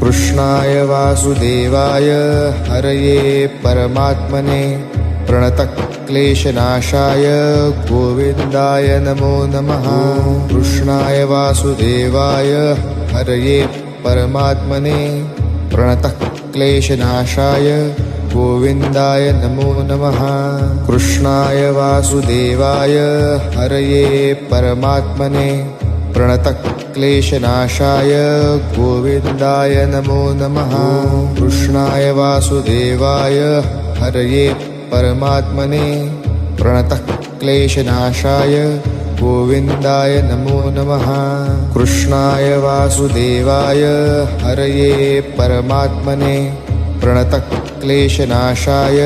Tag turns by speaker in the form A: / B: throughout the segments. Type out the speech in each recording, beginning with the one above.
A: कृष्णाय वासुदेवाय हरये परमात्मने प्रणतक्लेशनाशाय गोविन्दाय नमो नमः। कृष्णाय वासुदेवाय हरये परमात्मने प्रणतक्लेशनाशाय गोविन्दाय नमो नमः। कृष्णाय वासुदेवाय हरये परमात्मने प्रणतक्लेशनाशाय गोविन्दाय नमो नमः। कृष्णाय वासुदेवाय हरये परमात्मने प्रणतक्लेशनाशाय गोविन्दाय नमो नमः। कृष्णाय वासुदेवाय हरये परमात्मने प्रणतक्लेशनाशाय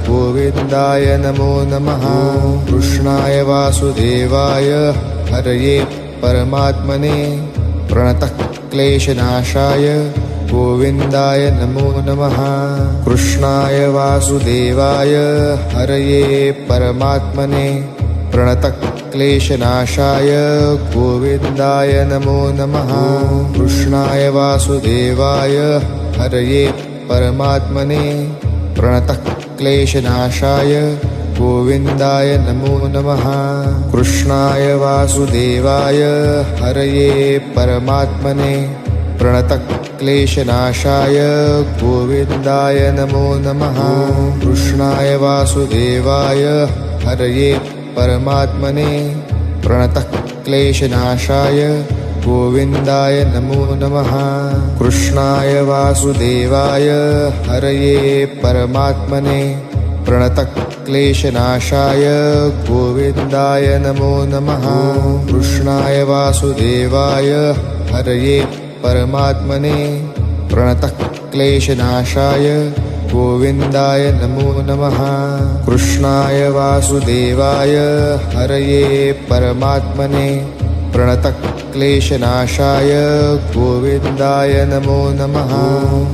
A: गोविन्दाय नमो नमः। कृष्णाय वासुदेवाय हरये परमात्मने प्रणतक्लेशनाशाय गोविन्दाय नमो नमः। कृष्णाय वासुदेवाय हरये परमात्मने प्रणतक्लेशनाशाय गोविन्दाय नमो नमः। कृष्णाय वासुदेवाय हरये परमात्मने प्रणतक्लेशनाशाय गोविन्दाय नमो नमः। कृष्णाय वासुदेवाय हरये परमात्मने प्रणतक्लेशनाशाय गोविन्दाय नमो नमः। कृष्णाय वासुदेवाय हरये परमात्मने प्रणतक्लेशनाशाय गोविन्दाय नमो नमः। कृष्णाय वासुदेवाय हरये परमात्मने प्रणतक्लेशनाशाय गोविन्दाय नमो नमः। कृष्णाय वासुदेवाय हरये परमात्मने प्रणतक्लेशनाशाय गोविन्दाय नमो नमः। कृष्णाय वासुदेवाय हरये परमात्मने प्रणतक्लेशनाशाय गोविन्दाय नमो नमः।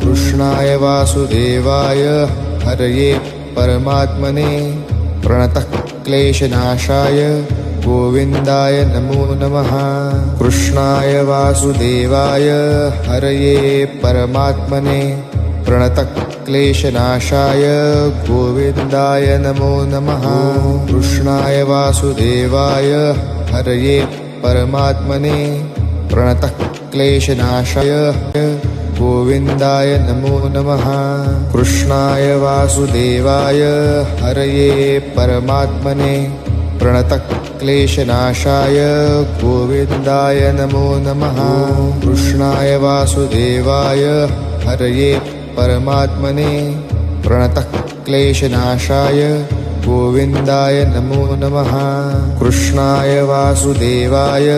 A: कृष्णाय वासुदेवाय हरये परमात्मने प्रणतक्लेशनाशाय गोविन्दाय नमो नमः। कृष्णाय वासुदेवाय हरये परमात्मने प्रणतक्लेशनाशाय गोविन्दाय नमो नमः। कृष्णाय वासुदेवाय हरये परमात्मने प्रणतक्लेशनाशाय गोविन्दाय नमो नमः। कृष्णाय वासुदेवाय हरये परमात्मने प्रणतक्लेशनाशाय गोविन्दाय नमो नमः। कृष्णाय वासुदेवाय हरये परमात्मने प्रणतक्लेशनाशाय गोविन्दाय नमो नमः। कृष्णाय वासुदेवाय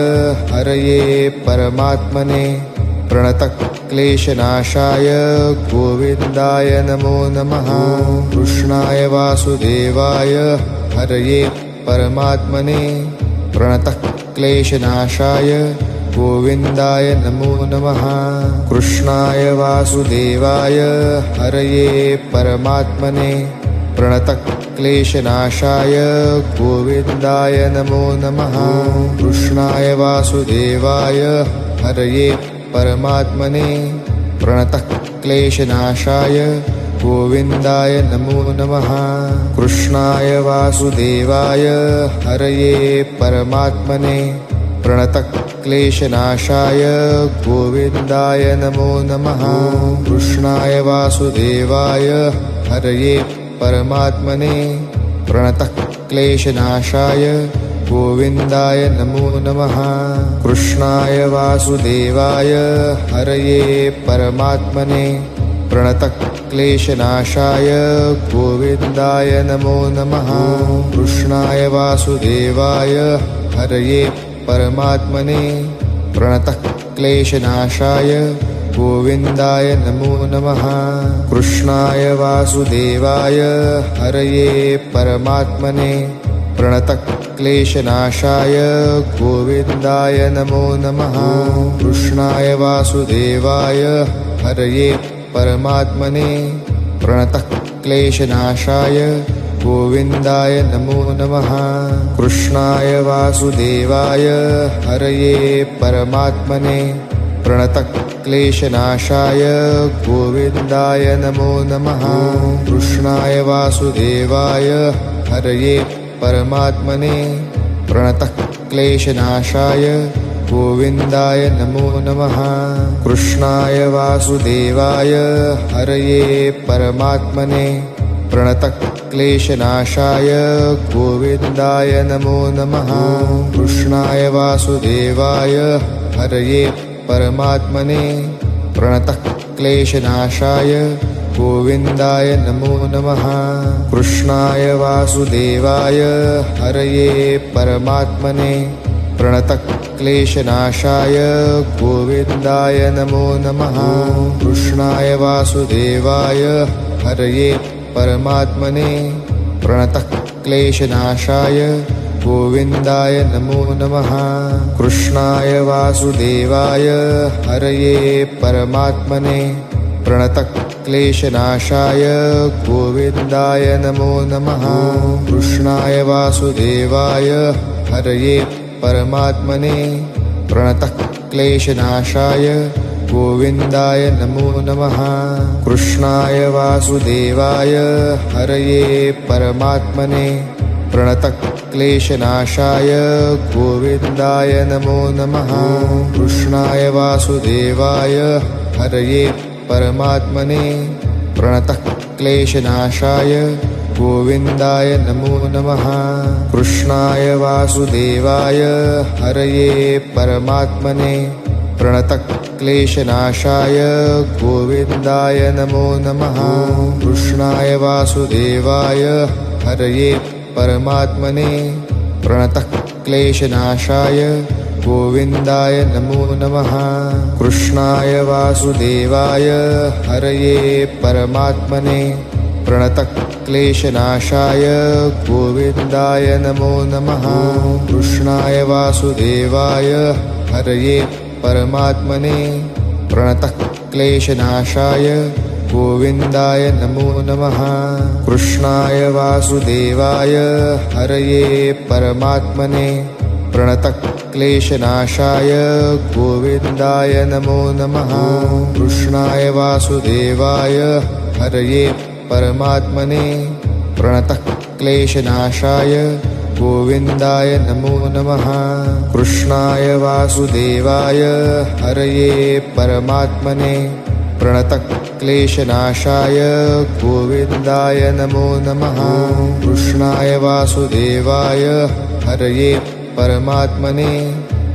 A: हरये परमात्मने प्रणतक्लेशनाशाय गोविन्दाय नमो नमः। कृष्णाय वासुदेवाय हरये परमात्मने प्रणतक्लेशनाशाय गोविन्दाय नमो नमः। कृष्णाय वासुदेवाय हरये परमात्मने प्रणतक्लेशनाशाय गोविन्दाय नमो नमः। कृष्णाय वासुदेवाय हरये परमात्मने प्रणतक्लेशनाशाय गोविन्दाय नमो नमः। कृष्णाय वासुदेवाय हरये परमात्मने प्रणतक्लेशनाशाय गोविन्दाय नमो नमः। कृष्णाय वासुदेवाय हरये परमात्मने प्रणतक्लेशनाशाय गोविन्दाय नमो नमः। कृष्णाय वासुदेवाय हरये परमात्मने प्रणतक्लेशनाशाय गोविन्दाय नमो नमः। कृष्णाय वासुदेवाय हरये परमात्मने प्रणतक्लेशनाशाय गोविन्दाय नमो नमः। कृष्णाय वासुदेवाय हरये परमात्मने प्रणतक्लेशनाशाय गोविन्दाय नमो नमः। कृष्णाय वासुदेवाय हरये परमात्मने प्रणतक्लेशनाशाय गोविन्दाय नमो नमः। कृष्णाय वासुदेवाय हरये परमात्मने प्रणतक्लेशनाशाय गोविन्दाय नमो नमः। कृष्णाय वासुदेवाय हरये परमात्मने प्रणतक्लेशनाशाय गोविन्दाय नमो नमः। कृष्णाय वासुदेवाय हरये परमात्मने प्रणतक्लेशनाशाय गोविन्दाय नमो नमः। कृष्णाय वासुदेवाय हरये परमात्मने प्रणतक्लेशनाशाय गोविन्दाय नमो नमः। कृष्णाय वासुदेवाय हरये परमात्मने प्रणतक्लेशनाशाय गोविन्दाय नमो नमः। कृष्णाय वासुदेवाय हरये परमात्मने प्रणतक्लेशनाशाय गोविन्दाय नमो नमः। कृष्णाय वासुदेवाय हरये परमात्मने प्रणतक्लेशनाशाय गोविन्दाय नमो नमः। कृष्णाय वासुदेवाय हरये परमात्मने प्रणतक्लेशनाशाय गोविन्दाय नमो नमः। कृष्णाय वासुदेवाय हरये परमात्मने प्रणतक्लेशनाशाय गोविन्दाय नमो नमः। कृष्णाय वासुदेवाय हरये परमात्मने प्रणतक्लेशनाशाय गोविन्दाय नमो नमः। कृष्णाय वासुदेवाय हरये परमात्मने प्रणतक्लेशनाशाय गोविन्दाय नमो नमः। कृष्णाय वासुदेवाय हरये परमात्मने प्रणतक्लेशनाशाय गोविन्दाय नमो नमः। कृष्णाय वासुदेवाय हरये परमात्मने प्रणतक्लेशनाशाय गोविन्दाय नमो नमः। कृष्णाय वासुदेवाय हरये परमात्मने प्रणतक्लेशनाशाय गोविन्दाय नमो नमः। कृष्णाय वासुदेवाय हरये परमात्मने प्रणतक्लेशनाशाय गोविन्दाय नमो नमः। कृष्णाय वासुदेवाय हरये परमात्मने प्रणतक्लेशनाशाय गोविन्दाय नमो नमः। कृष्णाय वासुदेवाय हरये परमात्मने प्रणतक्लेशनाशाय गोविन्दाय नमो नमः। कृष्णाय वासुदेवाय हरये परमात्मने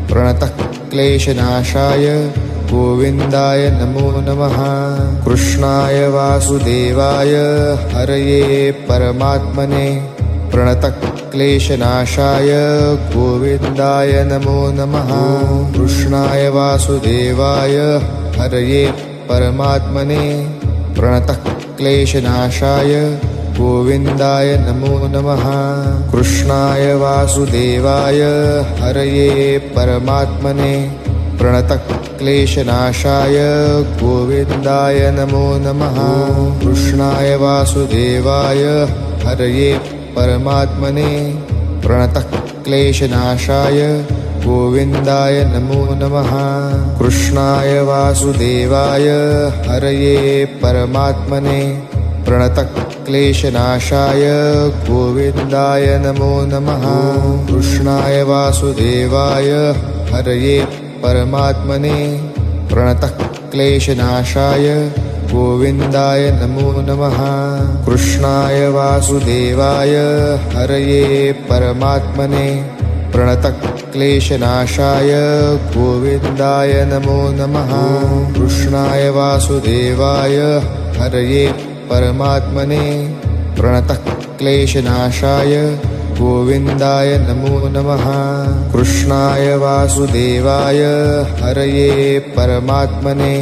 A: प्रणतक्लेशनाशाय गोविन्दाय नमो नमः। कृष्णाय वासुदेवाय हरये परमात्मने प्रणतक्लेशनाशाय गोविन्दाय नमो नमः। कृष्णाय वासुदेवाय हरये परमात्मने प्रणतक्लेशनाशाय गोविन्दाय नमो नमः। कृष्णाय वासुदेवाय हरये परमात्मने प्रणतक्लेशनाशाय गोविन्दाय नमो नमः। कृष्णाय वासुदेवाय हरये परमात्मने प्रणतक्लेशनाशाय गोविन्दाय नमो नमः। कृष्णाय वासुदेवाय हरये परमात्मने प्रणतक्लेशनाशाय गोविन्दाय नमो नमः। कृष्णाय वासुदेवाय हरये परमात्मने प्रणतक्लेशनाशाय गोविन्दाय नमो नमः। कृष्णाय वासुदेवाय हरये परमात्मने प्रणतक्लेशनाशाय गोविन्दाय नमो नमः। कृष्णाय वासुदेवाय हरये परमात्मने प्रणतक्लेशनाशाय गोविन्दाय नमो नमः। कृष्णाय वासुदेवाय हरये परमात्मने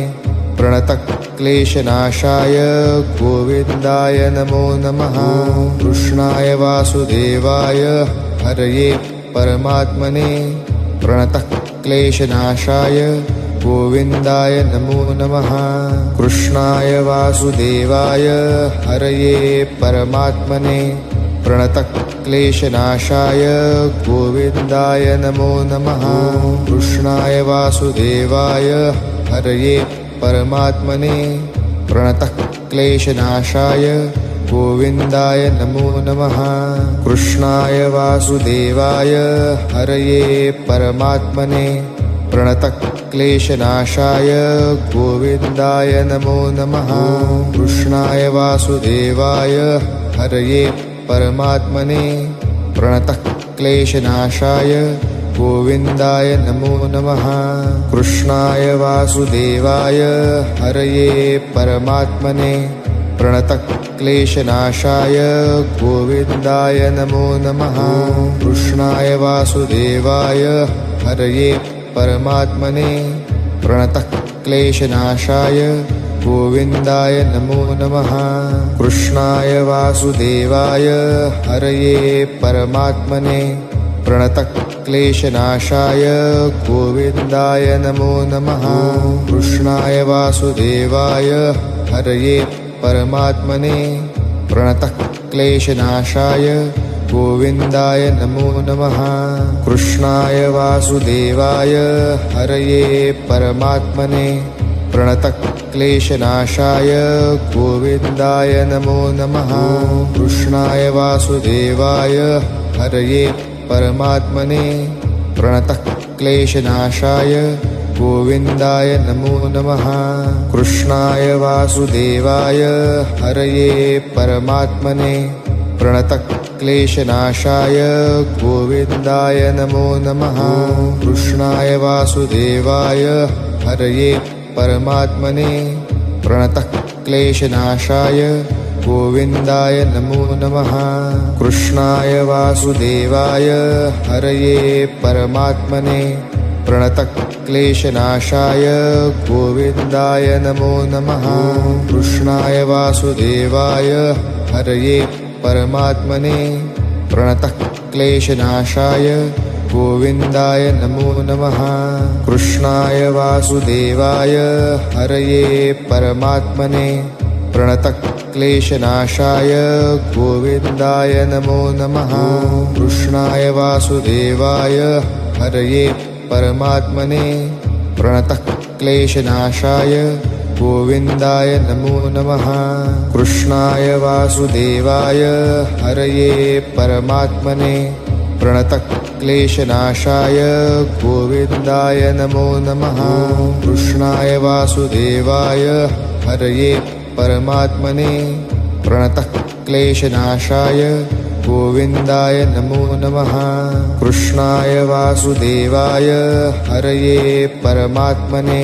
A: प्रणतक्लेशनाशाय गोविन्दाय नमो नमः। कृष्णाय वासुदेवाय हरये परमात्मने प्रणतक्लेशनाशाय गोविन्दाय नमो नमः। कृष्णाय वासुदेवाय हरये परमात्मने प्रणतक्लेशनाशाय गोविन्दाय नमो नमः। कृष्णाय वासुदेवाय हरये परमात्मने प्रणतक्लेशनाशाय गोविन्दाय नमो नमः। कृष्णाय वासुदेवाय हरये परमात्मने प्रणतक्लेशनाशाय गोविन्दाय नमो नमः। कृष्णाय वासुदेवाय हरये परमात्मने प्रणतक्लेशनाशाय गोविन्दाय नमो नमः। कृष्णाय वासुदेवाय हरये परमात्मने प्रणतक्लेशनाशाय गोविन्दाय नमो नमः। कृष्णाय वासुदेवाय हरये परमात्मने प्रणतक्लेशनाशाय गोविन्दाय नमो नमः। कृष्णाय वासुदेवाय हरये परमात्मने प्रणतक्लेशनाशाय गोविन्दाय नमो नमः। कृष्णाय वासुदेवाय हरये परमात्मने प्रणतक्लेशनाशाय गोविन्दाय नमो नमः। कृष्णाय वासुदेवाय हरये परमात्मने प्रणतक्लेशनाशाय गोविन्दाय नमो नमः। कृष्णाय वासुदेवाय हरये परमात्मने प्रणतक्लेशनाशाय गोविन्दाय नमो नमः। कृष्णाय वासुदेवाय हरये परमात्मने प्रणतक्लेशनाशाय गोविन्दाय नमो नमः। कृष्णाय वासुदेवाय हरये परमात्मने प्रणतक्लेशनाशाय गोविन्दाय नमो नमः। कृष्णाय वासुदेवाय हरये परमात्मने प्रणतक्लेशनाशाय गोविन्दाय नमो नमः। कृष्णाय वासुदेवाय हरये परमात्मने प्रणतक्लेशनाशाय गोविन्दाय नमो नमः। कृष्णाय वासुदेवाय हरये परमात्मने प्रणतक्लेशनाशाय गोविन्दाय नमो नमः। कृष्णाय वासुदेवाय हरये परमात्मने प्रणतक्लेशनाशाय गोविन्दाय नमो नमः। कृष्णाय वासुदेवाय हरये परमात्मने प्रणतक्लेशनाशाय गोविन्दाय नमो नमः। कृष्णाय वासुदेवाय हरये परमात्मने प्रणतक्लेशनाशाय गोविन्दाय नमो नमः। कृष्णाय वासुदेवाय हरये परमात्मने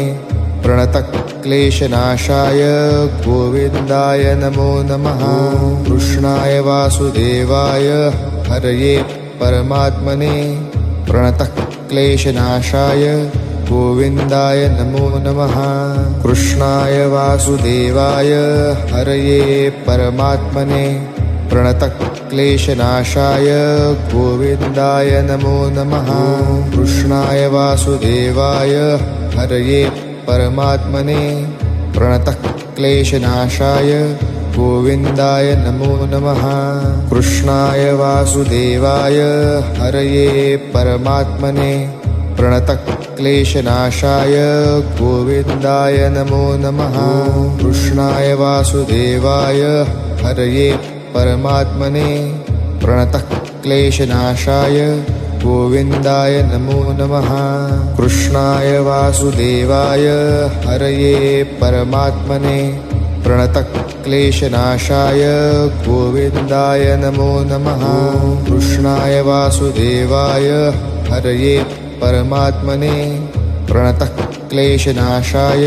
A: प्रणतक्लेशनाशाय गोविन्दाय नमो नमः। कृष्णाय वासुदेवाय हरये परमात्मने प्रणतक्लेशनाशाय गोविन्दाय नमो नमः। कृष्णाय वासुदेवाय हरये परमात्मने प्रणतक्लेशनाशाय गोविन्दाय नमो नमः। कृष्णाय वासुदेवाय हरये परमात्मने प्रणतक्लेशनाशाय गोविन्दाय नमो नमः। कृष्णाय वासुदेवाय हरये परमात्मने प्रणतक्लेशनाशाय गोविन्दाय नमो नमः। कृष्णाय वासुदेवाय हरये परमात्मने प्रणतक्लेशनाशाय गोविन्दाय नमो नमः। कृष्णाय वासुदेवाय हरये परमात्मने प्रणतक्लेशनाशाय गोविन्दाय नमो नमः। कृष्णाय वासुदेवाय हरये परमात्मने प्रणतक्लेशनाशाय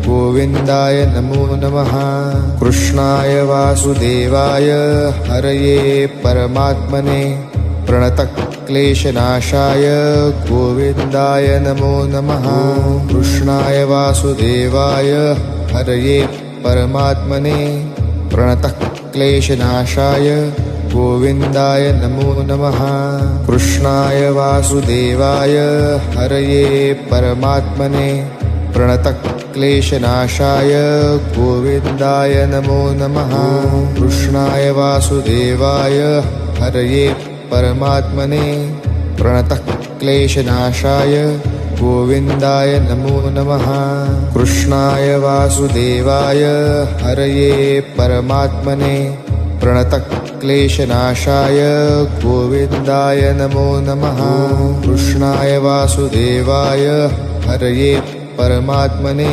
A: गोविन्दाय नमो नमः। कृष्णाय वासुदेवाय हरये परमात्मने प्रणतक्लेशनाशाय गोविन्दाय नमो नमः। कृष्णाय वासुदेवाय हरये परमात्मने प्रणतक्लेशनाशाय गोविन्दाय नमो नमः। कृष्णाय वासुदेवाय हरये परमात्मने प्रणतक्लेशनाशाय गोविन्दाय नमो नमः। कृष्णाय वासुदेवाय हरये परमात्मने प्रणतः क्लेशनाशाय गोविन्दाय नमो नमः कृष्णाय वासुदेवाय हरये परमात्मने प्रणतः क्लेशनाशाय गोविन्दाय नमो नमः कृष्णाय वासुदेवाय हरये परमात्मने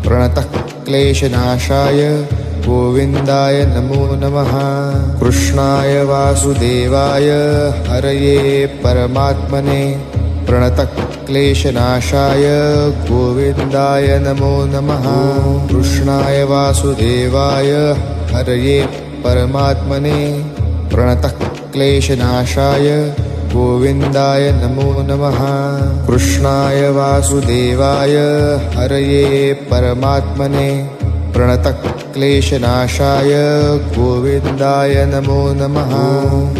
A: प्रणतः क्लेशनाशाय गोविन्दाय नमो नमः कृष्णाय वासुदेवाय हरये परमात्मने प्रणतः क्लेशनाशाय गोविन्दाय नमो नमः कृष्णाय वासुदेवाय हरये परमात्मने प्रणतः क्लेशनाशाय गोविन्दाय नमो नमः कृष्णाय वासुदेवाय हरये परमात्मने प्रणतः क्लेशनाशाय गोविन्दाय नमो नमः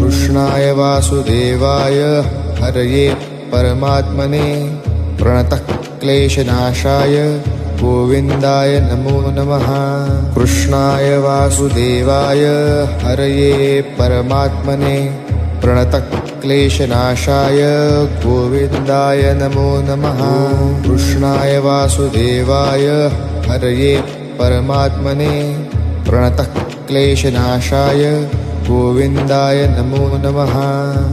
A: कृष्णाय वासुदेवाय हरये परमात्मने प्रणतः क्लेशनाशाय गोविन्दाय नमो नमः कृष्णाय वासुदेवाय हरये परमात्मने प्रणतः क्लेशनाशाय गोविन्दाय नमो नमः कृष्णाय वासुदेवाय हरये परमात्मने प्रणतः क्लेशनाशाय गोविन्दाय नमो नमः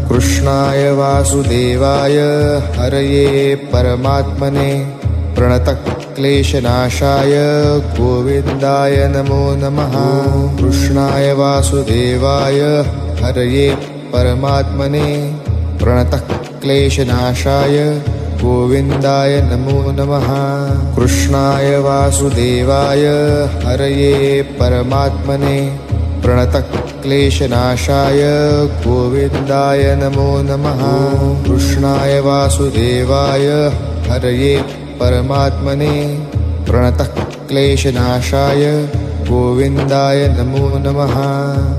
A: कृष्णाय वासुदेवाय हरये परमात्मने प्रणतः क्लेशनाशाय गोविन्दाय नमो नमः कृष्णाय वासुदेवाय हरये परमात्मने प्रणतः क्लेशनाशाय गोविन्दाय नमो नमः कृष्णाय वासुदेवाय हरये परमात्मने प्रणतः क्लेशनाशाय गोविन्दाय नमो नमः कृष्णाय वासुदेवाय हरये परमात्मने प्रणतः क्लेशनाशाय गोविन्दाय नमो नमः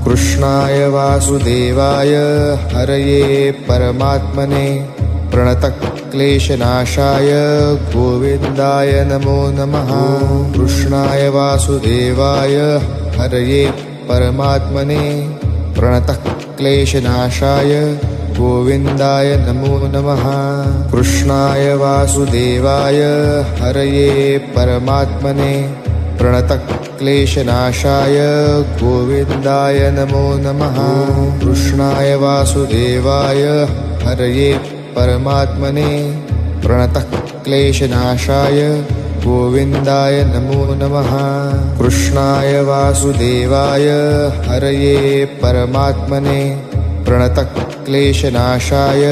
A: कृष्णाय वासुदेवाय हरये परमात्मने प्रणतः क्लेशनाशाय गोविन्दाय नमो नमः कृष्णाय वासुदेवाय हरये परमात्मने प्रणतः क्लेशनाशाय गोविन्दाय नमो नमः कृष्णाय वासुदेवाय हरये परमात्मने प्रणतः क्लेशनाशाय गोविन्दाय नमो नमः कृष्णाय वासुदेवाय हरये परमात्मने प्रणतः क्लेशनाशाय गोविन्दाय नमो नमः कृष्णाय वासुदेवाय हरये परमात्मने प्रणतः क्लेशनाशाय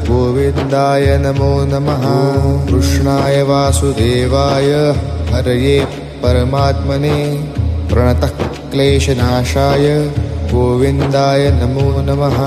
A: गोविन्दाय नमो नमः कृष्णाय वासुदेवाय हरये परमात्मने प्रणतः क्लेशनाशाय गोविन्दाय नमो नमः।